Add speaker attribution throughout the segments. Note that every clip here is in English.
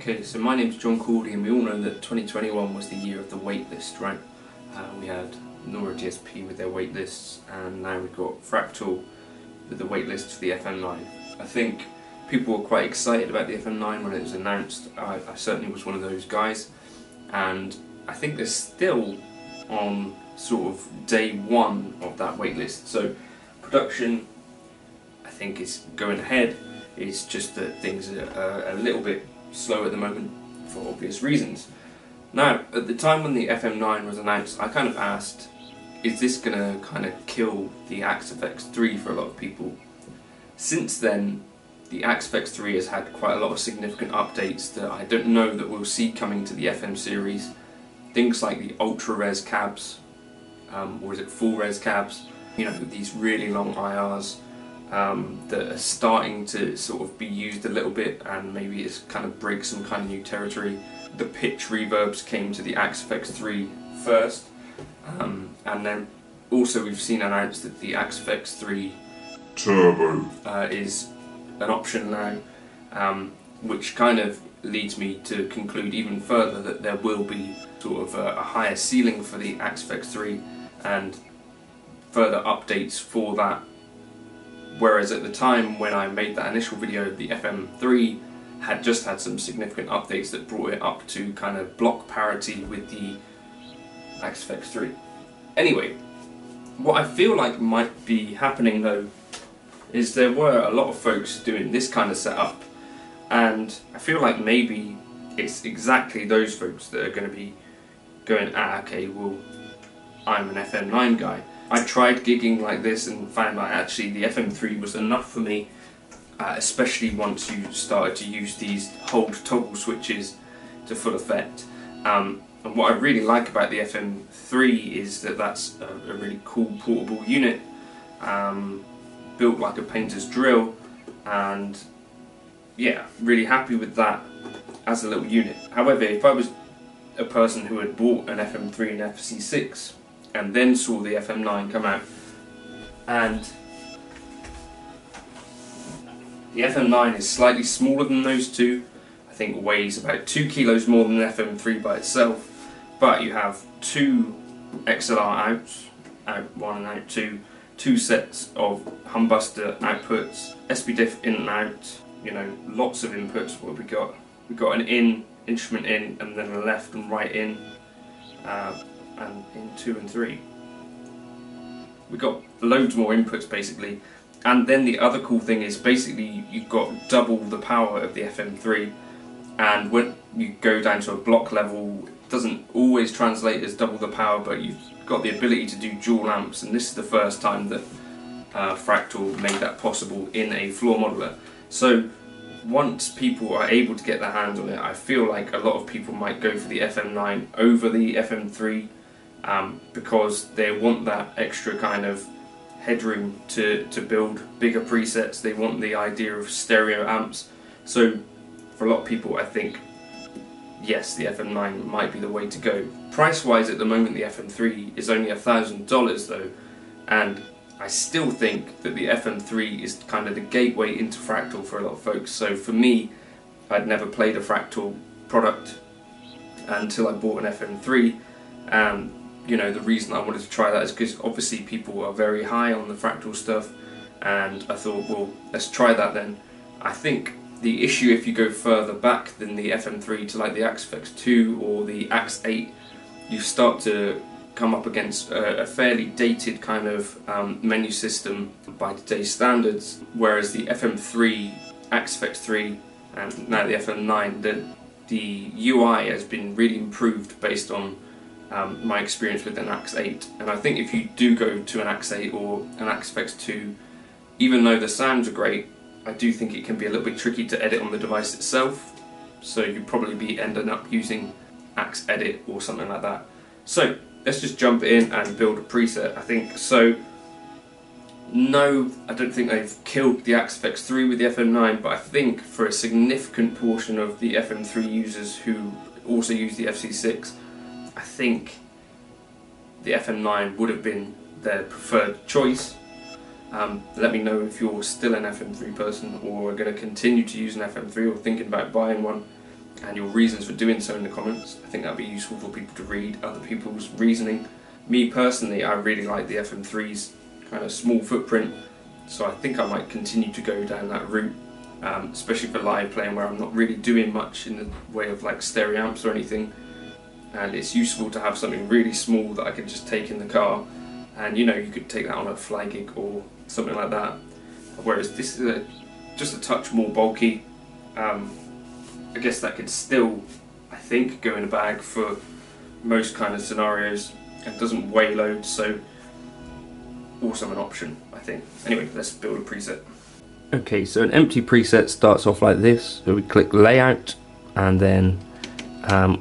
Speaker 1: Okay, so my name's John Cordy, and we all know that 2021 was the year of the waitlist, right? We had Nora DSP with their waitlists, and now we've got Fractal with the waitlist for the FM9. I think people were quite excited about the FM9 when it was announced. I certainly was one of those guys, and I think they're still on sort of day one of that waitlist. So production, I think, is going ahead. It's just that things are a little bit slow at the moment for obvious reasons. Now, at the time when the FM9 was announced, I kind of asked, is this going to kind of kill the Axe FX3 for a lot of people? Since then, the Axe FX3 has had quite a lot of significant updates that I don't know that we'll see coming to the FM series. Things like the ultra res cabs, or is it full res cabs? You know, these really long IRs that are starting to sort of be used a little bit, and maybe it's kind of break some kind of new territory. The pitch reverbs came to the Axe FX3 first, and then also we've seen announced that the Axe FX3 Turbo is an option now, which kind of leads me to conclude even further that there will be sort of a higher ceiling for the Axe FX3 and further updates for that. Whereas at the time when I made that initial video, the FM3 had just had some significant updates that brought it up to kind of block parity with the Axe FX3. Anyway, what I feel like might be happening though is there were a lot of folks doing this kind of setup, and I feel like maybe it's exactly those folks that are going to be going, okay, well, I'm an FM9 guy. I tried gigging like this and found that actually the FM3 was enough for me, especially once you started to use these hold toggle switches to full effect. And what I really like about the FM3 is that that's a really cool portable unit, built like a painter's drill, and yeah, really happy with that as a little unit. However, if I was a person who had bought an FM3 and FC6 and then saw the FM9 come out, and the FM9 is slightly smaller than those two, I think weighs about 2 kilos more than the FM3 by itself, but you have two XLR outs, out 1 and out 2, two sets of humbuster outputs, SPDIF in and out, you know, lots of inputs. What have we got? We've got an in, instrument in, and then a left and right in, and in 2 and 3. We've got loads more inputs basically, and then the other cool thing is basically you've got double the power of the FM3, and when you go down to a block level, it doesn't always translate as double the power, but you've got the ability to do dual amps, and this is the first time that Fractal made that possible in a floor modeler. So once people are able to get their hands on it, I feel like a lot of people might go for the FM9 over the FM3, because they want that extra kind of headroom to build bigger presets. They want the idea of stereo amps. So for a lot of people, I think yes, the FM9 might be the way to go. Price wise at the moment the FM3 is only $1,000 though, and I still think that the FM3 is kind of the gateway into Fractal for a lot of folks. So for me, I'd never played a Fractal product until I bought an FM3. You know, the reason I wanted to try that is because obviously people are very high on the Fractal stuff, and I thought, well, let's try that then. I think the issue if you go further back than the FM3 to like the Axe FX2 or the Axe 8, you start to come up against a fairly dated kind of menu system by today's standards, whereas the FM3, Axe FX3 and now the FM9, the UI has been really improved based on my experience with an Axe 8. And I think if you do go to an Axe 8 or an Axe FX2, even though the sounds are great, I do think it can be a little bit tricky to edit on the device itself, so you'd probably be ending up using Axe Edit or something like that. So let's just jump in and build a preset, I think. So no, I don't think they've killed the Axe FX3 with the FM9, but I think for a significant portion of the FM3 users who also use the FC6, I think the FM9 would have been their preferred choice. Let me know if you're still an FM3 person or are going to continue to use an FM3 or thinking about buying one. and your reasons for doing so in the comments. I think that would be useful for people to read other people's reasoning. Me personally, I really like the FM3's kind of small footprint, so I think I might continue to go down that route, especially for live playing where I'm not really doing much in the way of like stereo amps or anything, and it's useful to have something really small that I can just take in the car, and you know, you could take that on a fly gig or something like that, whereas this is just a touch more bulky. I guess that could still, I think, go in a bag for most kind of scenarios and doesn't weigh loads, so also an option, I think. Anyway, let's build a preset. Okay, so an empty preset starts off like this. So we click layout and then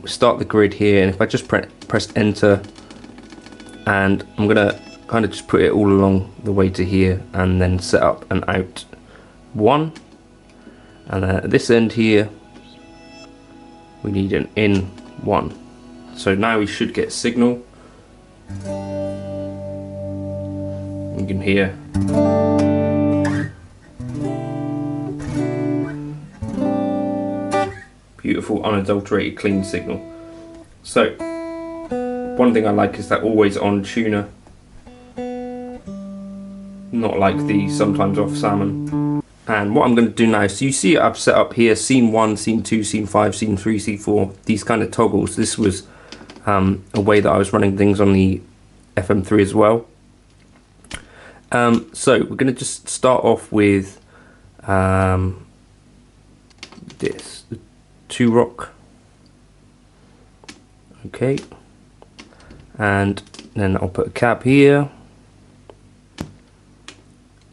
Speaker 1: start the grid here, and if I just press enter, and I'm gonna kind of just put it all along the way to here and then set up an out 1, and then at this end here we need an in 1. So now we should get signal. You can hear beautiful unadulterated clean signal. So one thing I like is that always on tuner, not like the sometimes off salmon. And what I'm going to do now, so you see I've set up here scene 1, scene 2, scene 5, scene 3, scene 4, these kind of toggles. This was a way that I was running things on the FM3 as well. So we're going to just start off with this, the 2 rock. Okay, and then I'll put a cab here,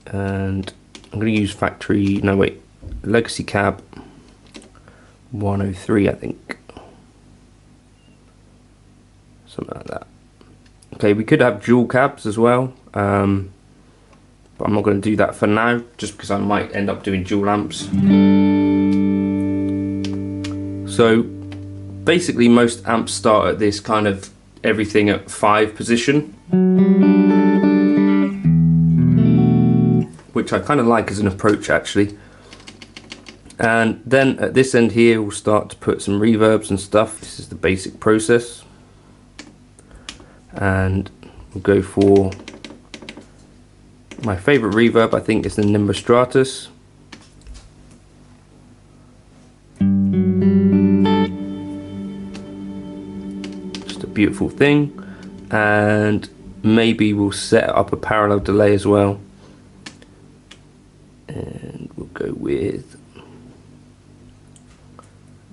Speaker 1: and I'm going to use legacy cab 103, I think, something like that. Okay, we could have dual cabs as well, but I'm not going to do that for now, just because I might end up doing dual amps. So basically most amps start at this kind of everything at 5 position, which I kind of like as an approach actually. And then at this end here we'll start to put some reverbs and stuff. This is the basic process, and we'll go for my favourite reverb. I think is the Nimbus Stratus. Just a beautiful thing, and maybe we'll set up a parallel delay as well. And we'll go with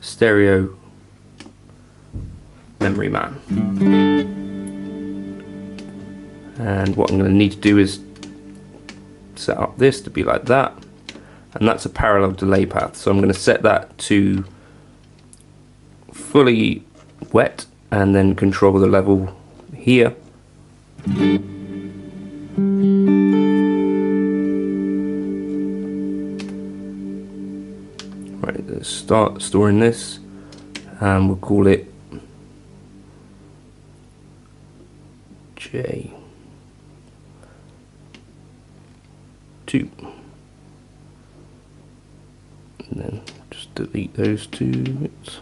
Speaker 1: stereo memory man. And what I'm going to need to do is set up this to be like that, and that's a parallel delay path. So I'm going to set that to fully wet and then control the level here. Right, let's start storing this, and we'll call it J2, and then just delete those 2 bits.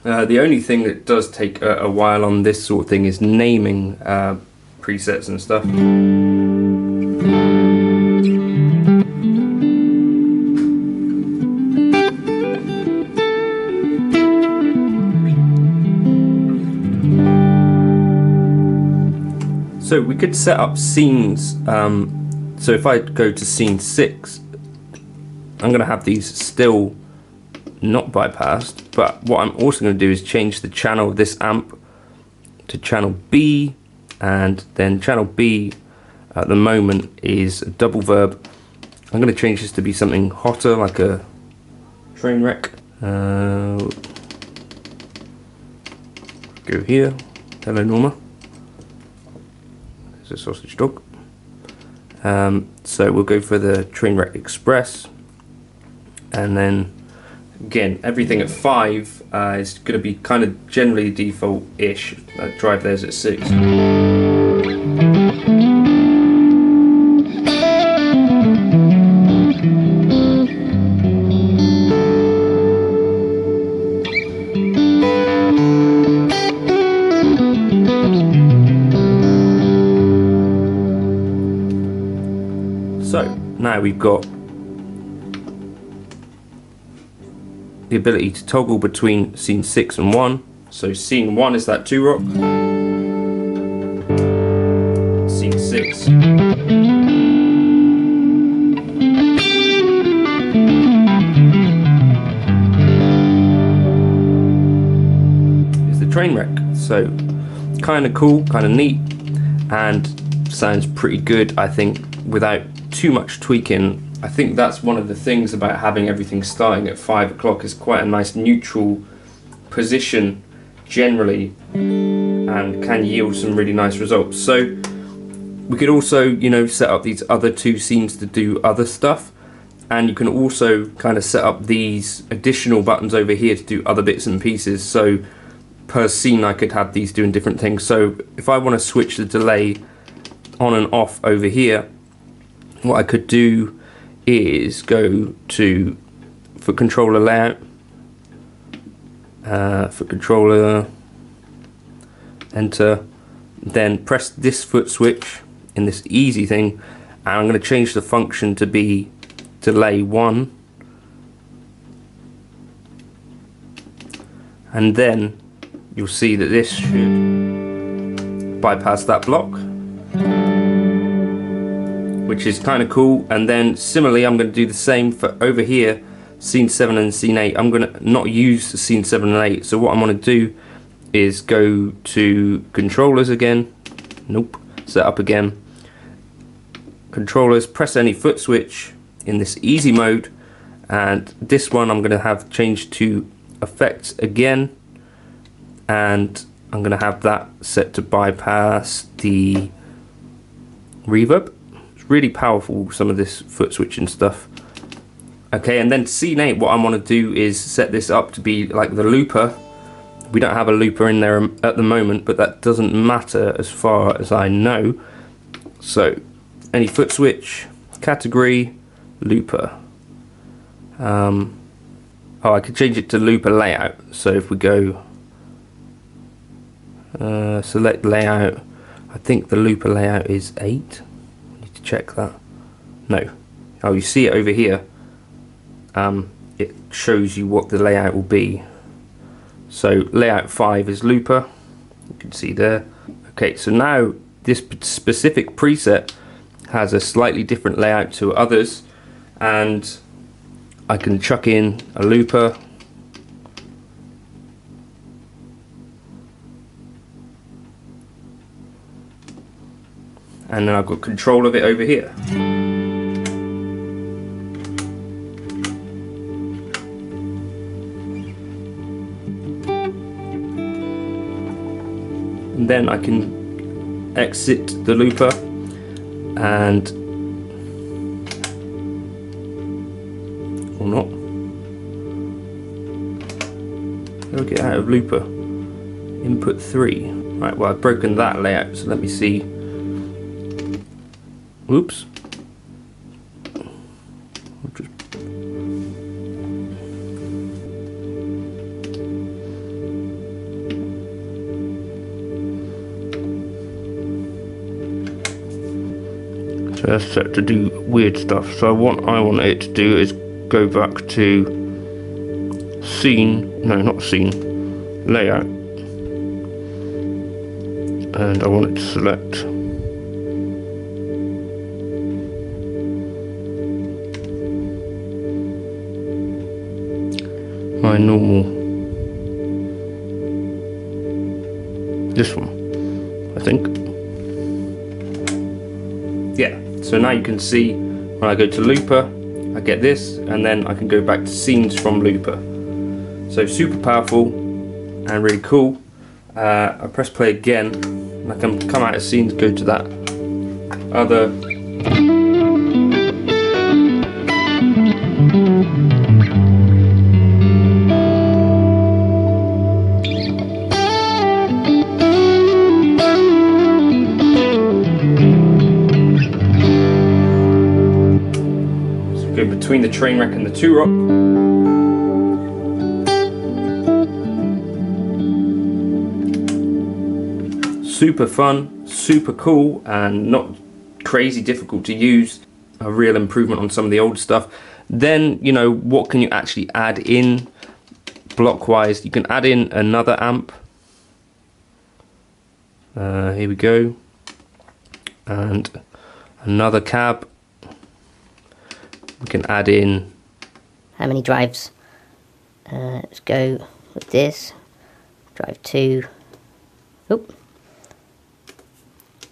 Speaker 1: The only thing that does take a while on this sort of thing is naming presets and stuff. So we could set up scenes. So if I go to scene 6, I'm going to have these still not bypassed, but what I'm also going to do is change the channel of this amp to channel B, and then channel B at the moment is a double verb. I'm going to change this to be something hotter, like a train wreck. Go here. Hello Norma. There's a sausage dog. So we'll go for the train wreck express, and then again everything at 5 is going to be kind of generally default-ish. Drive theirs at 6. So now we've got the ability to toggle between scene 6 and 1. So scene 1 is that 2 rock. Scene 6 is the train wreck. So kind of cool, kind of neat, and sounds pretty good, I think, without too much tweaking. I think that's one of the things about having everything starting at 5 o'clock, is quite a nice neutral position generally, and can yield some really nice results. So we could also, you know, set up these other 2 scenes to do other stuff, and you can also kind of set up these additional buttons over here to do other bits and pieces. So per scene I could have these doing different things. So if I want to switch the delay on and off over here, what I could do is go to foot controller layout, foot controller, enter, then press this foot switch in this easy thing, and I'm going to change the function to be delay 1, and then you'll see that this should bypass that block, which is kind of cool. And then similarly I'm going to do the same for over here, scene 7 and scene 8. I'm going to not use scene 7 and 8, so what I'm going to do is go to controllers again, nope, set up again, controllers, press any foot switch in this easy mode, and this one I'm going to have changed to effects again, and I'm going to have that set to bypass the reverb. It's really powerful, some of this foot switching stuff. Okay, and then scene 8, what I want to do is set this up to be like the looper. We don't have a looper in there at the moment, but that doesn't matter as far as I know. So any foot switch, category, looper. Oh, I could change it to looper layout. So if we go select layout, I think the looper layout is 8. I need to check that. No. Oh, you see it over here. It shows you what the layout will be. So layout 5 is looper, you can see there. Okay, so now this specific preset has a slightly different layout to others, and I can chuck in a looper, and then I've got control of it over here. And then I can exit the looper and, or not, it'll get out of looper. Input 3. Right, well I've broken that layout, so let me see. Oops. So that's set to do weird stuff. So what I want it to do is go back to scene, no not scene, layout, and I want it to select my normal, this one, I think. Yeah, so now you can see when I go to looper, I get this, and then I can go back to scenes from looper. So super powerful and really cool. I press play again, and I can come out of scenes, go to that other. Go between the train wreck and the 2 rock. Super fun, super cool, and not crazy difficult to use. a real improvement on some of the old stuff. Then, you know, what can you actually add in block-wise? You can add in another amp. Here we go. And another cab. We can add in...
Speaker 2: How many drives? Let's go with this. Drive 2. Oop.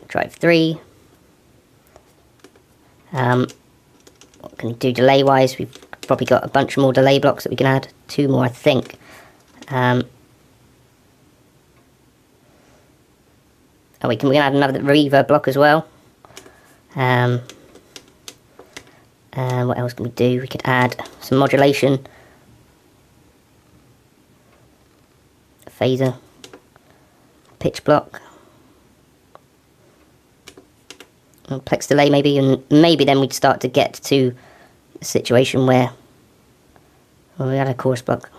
Speaker 2: Drive 3. What can we do delay wise? We've probably got a bunch more delay blocks that we can add. 2 more, I think. Oh, we can add another reverb block as well. What else can we do? We could add some modulation, a phaser, pitch block, a plex delay maybe, and maybe then we'd start to get to a situation where, well, we had a chorus block.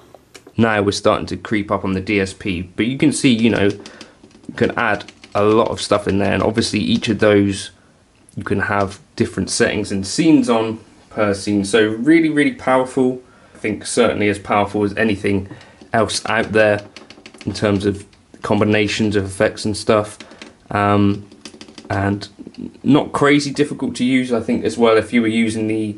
Speaker 1: Now we're starting to creep up on the DSP, but you can see, you know, you can add a lot of stuff in there, and obviously each of those you can have different settings and scenes on per scene. So really, really powerful. I think certainly as powerful as anything else out there in terms of combinations of effects and stuff, and not crazy difficult to use. I think as well, if you were using the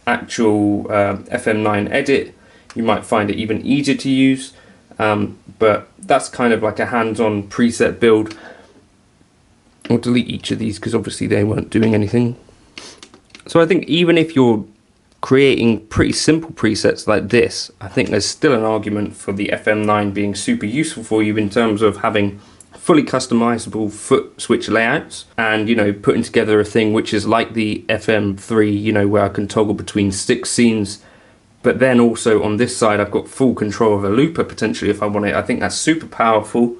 Speaker 1: actual FM9 edit, you might find it even easier to use, but that's kind of like a hands-on preset build. I'll delete each of these because obviously they weren't doing anything. So I think even if you're creating pretty simple presets like this, I think there's still an argument for the FM9 being super useful for you in terms of having fully customizable foot switch layouts, and, you know, putting together a thing which is like the FM3, you know, where I can toggle between 6 scenes, but then also on this side I've got full control of a looper potentially if I want it. I think that's super powerful,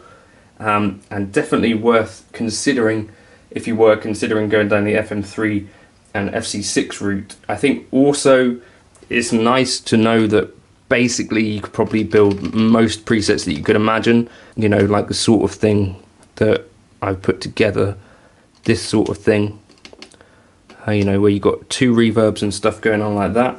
Speaker 1: and definitely worth considering if you were considering going down the FM3 and FC6 route. I think also it's nice to know that basically you could probably build most presets that you could imagine, you know, like the sort of thing that I've put together, this sort of thing, you know, where you got 2 reverbs and stuff going on like that.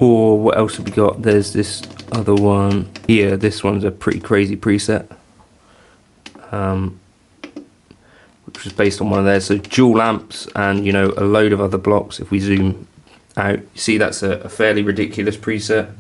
Speaker 1: Or what else have we got? There's this other one here. This one's a pretty crazy preset, which was based on one of theirs. So dual amps and, you know, a load of other blocks. If we zoom out, you see that's a fairly ridiculous preset.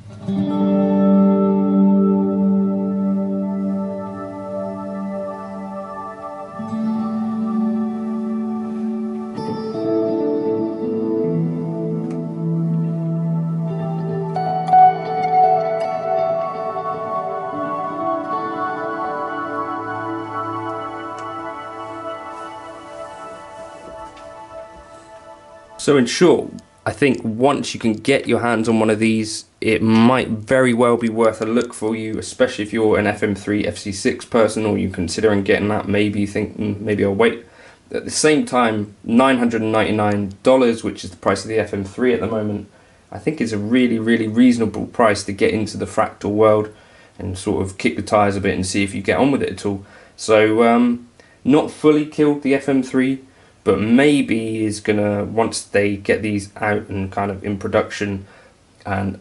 Speaker 1: So in short, I think once you can get your hands on one of these, it might very well be worth a look for you, especially if you're an FM3, FC6 person, or you're considering getting that. Maybe you think, maybe I'll wait. At the same time, $999, which is the price of the FM3 at the moment, I think is a really, really reasonable price to get into the Fractal world and sort of kick the tires a bit and see if you get on with it at all. So not fully killed the FM3, but maybe is gonna, once they get these out and kind of in production and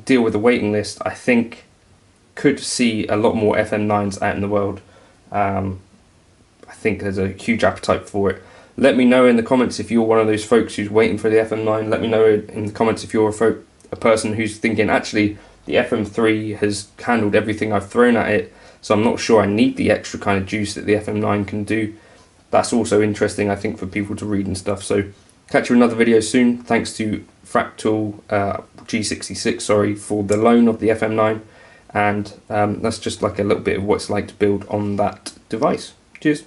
Speaker 1: deal with the waiting list, I think could see a lot more FM9s out in the world. I think there's a huge appetite for it. Let me know in the comments if you're one of those folks who's waiting for the FM9. Let me know in the comments if you're a person who's thinking, actually, the FM3 has handled everything I've thrown at it, so I'm not sure I need the extra kind of juice that the FM9 can do. That's also interesting, I think, for people to read and stuff. So catch you in another video soon. Thanks to Fractal G66, sorry, for the loan of the FM9, and that's just like a little bit of what it's like to build on that device. Cheers.